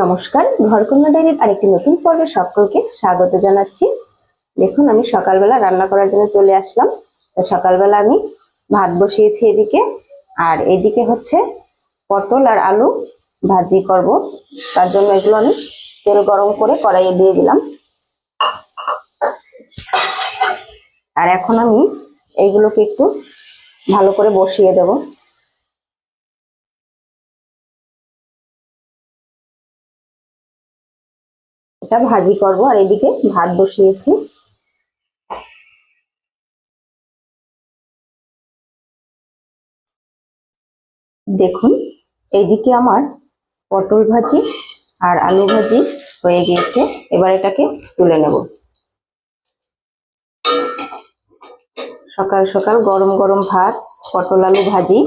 নমস্কার, ঘরকন্যা ডায়েরির আরেকটি নতুন পর্বে সকলকে স্বাগত জানাচ্ছি। দেখুন, আমি সকালবেলা রান্না করার জন্য চলে আসলাম। তো সকালবেলা আমি ভাত বসিয়েছি এদিকে, আর এদিকে হচ্ছে পটল আর আলু ভাজি করব। তার জন্য এগুলো আমি তেল গরম করে কড়াইয়ে দিয়ে দিলাম। আর এখন আমি এইগুলোকে একটু ভালো করে বসিয়ে দেব। এটা ভাজি করব, আর এদিকে ভাত বসিয়েছি। দেখুন, এইদিকে আমার পটল ভাজি আর আলু ভাজি হয়ে গিয়েছে। এবার এটাকে তুলে নেব। সকাল সকাল গরম গরম ভাত, পটল আলু ভাজি।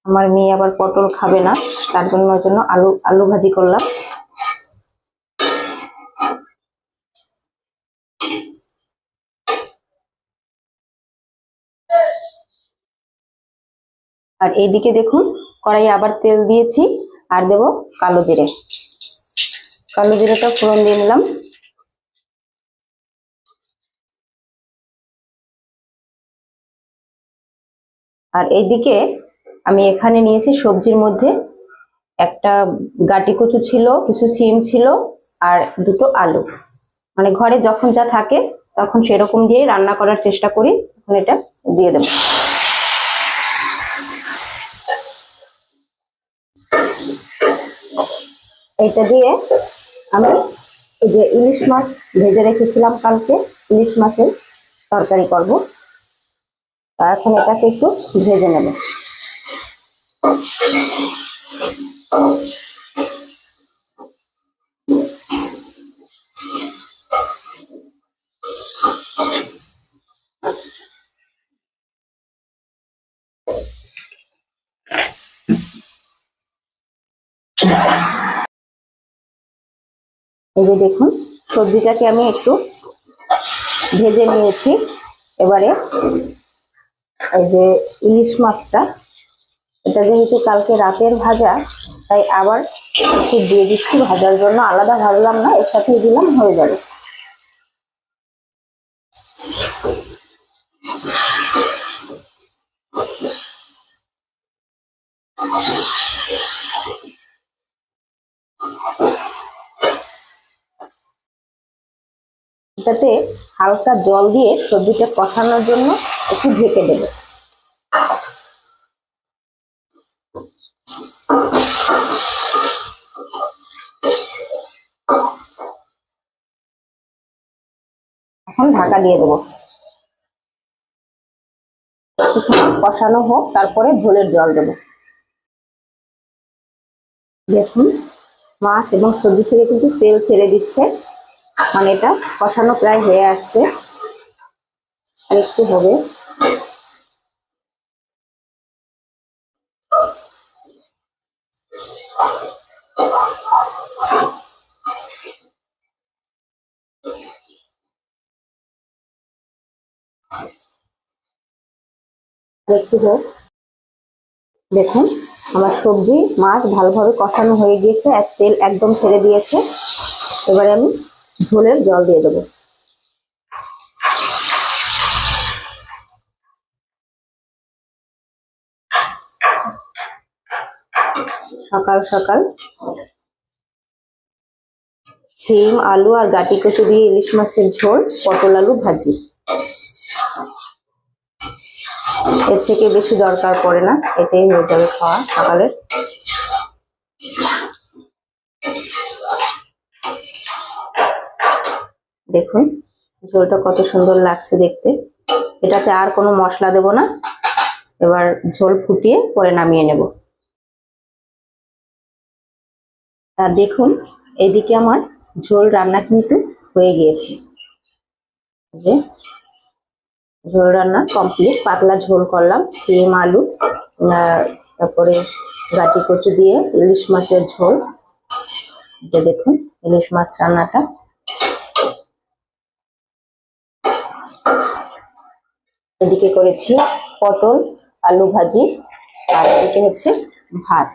আমার মেয়ে আবার পটল খাবে না, তার জন্য আলু ভাজি করলাম। আর এইদিকে দেখুন, কড়াইয়ে আবার তেল দিয়েছি, আর দেব কালো জিরে। কালো জিরেটা ফোড়ন দিয়ে নিলাম। আর এইদিকে আমি এখানে নিয়েছি সবজির মধ্যে একটা গাটি কচু ছিল, কিছু সিম ছিল, আর দুটো আলু। মানে ঘরে যখন যা থাকে তখন সেরকম দিয়ে রান্না করার চেষ্টা করি। এখন এটা দিয়ে দেব। এটা দিয়ে আমি এই যে ইলিশ মাছ ভেজে রেখেছিলাম কালকে, ইলিশ মাছের তরকারি করব। এখন এটাকে একটু ভেজে নেব। এই যে দেখুন, সবজিটাকে আমি একটু ভেজে নিয়েছি। এবারে এই যে ইলিশ মাছটা, এটা যেহেতু কালকে রাতের ভাজা, তাই আবার একটু দিয়ে দিচ্ছি ভাজার জন্য। আলাদা ভাজলাম না, এর সাথে দিলাম, হয়ে যাবে। এটাতে হালকা জল দিয়ে সবজিটা কষানোর জন্য একটু ঢেকে দেবো। এখন ঢাকা দিয়ে দেবো, কষানো হোক, তারপরে ঝোলের জল দেবো। দেখুন, মাছ এবং সবজি থেকে কিন্তু তেল ছেড়ে দিচ্ছে, মানে এটা কষানো প্রায় হয়ে আসছে, আর একটু হবে। একটু হোক। দেখুন, আমার সবজি মাছ ভালোভাবে কষানো হয়ে গিয়েছে, আর তেল একদম ছেড়ে দিয়েছে। এবারে আমি ঝোলের জল দিয়ে দেবো। সকাল সকাল সিম আলু আর গাটি কচু দিয়ে ইলিশ মাছের ঝোল, পটল আলু ভাজি। এর থেকে বেশি দরকার পড়ে না, এতেই হয়ে যাবে খাওয়া সকালের। দেখুন, ঝোলটা কত সুন্দর লাগছে দেখতে। এটাতে আর কোনো মশলা দেব না। এবার ঝোল ফুটিয়ে পরে নামিয়ে নেব। আর দেখুন, এইদিকে আমার ঝোল রান্না কিন্তু হয়ে গিয়েছে। যে ঝোল রান্না কমপ্লিট, পাতলা ঝোল করলাম, সিম আলু তারপরে গাটি কচু দিয়ে ইলিশ মাছের ঝোল। যে দেখুন, ইলিশ মাছ রান্নাটা। এদিকে করেছি পটল আলু ভাজি, আর এদিকে হচ্ছে ভাত।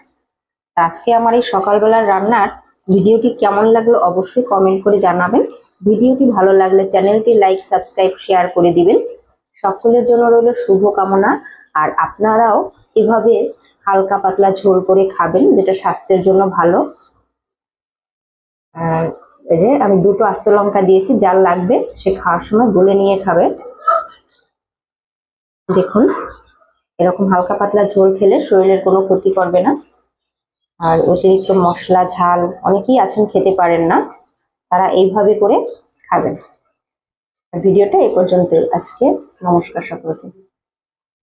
আজকে আমার এই সকালবেলার রান্নার ভিডিওটি কেমন লাগলো অবশ্যই কমেন্ট করে জানাবেন। ভিডিওটি ভালো লাগলে চ্যানেলটি লাইক, সাবস্ক্রাইব, শেয়ার করে দিবেন। সকলের জন্য রইল শুভ কামনা। আর আপনারাও এভাবে হালকা পাতলা ঝোল করে খাবেন, যেটা স্বাস্থ্যের জন্য ভালো। আর এই যে আমি 2টো আস্ত লঙ্কা দিয়েছি, যার লাগবে সে খাওয়ার সময় গুলে নিয়ে খাবে। দেখুন, এরকম হালকা পাতলা ঝোল খেলে শরীরের কোনো ক্ষতি করবে না। আর অতিরিক্ত মশলা ঝাল অনেকেই আছেন খেতে পারেন না, তারা এইভাবে করে খাবেন। ভিডিওটা এই পর্যন্তই আজকে। নমস্কার সকলকে।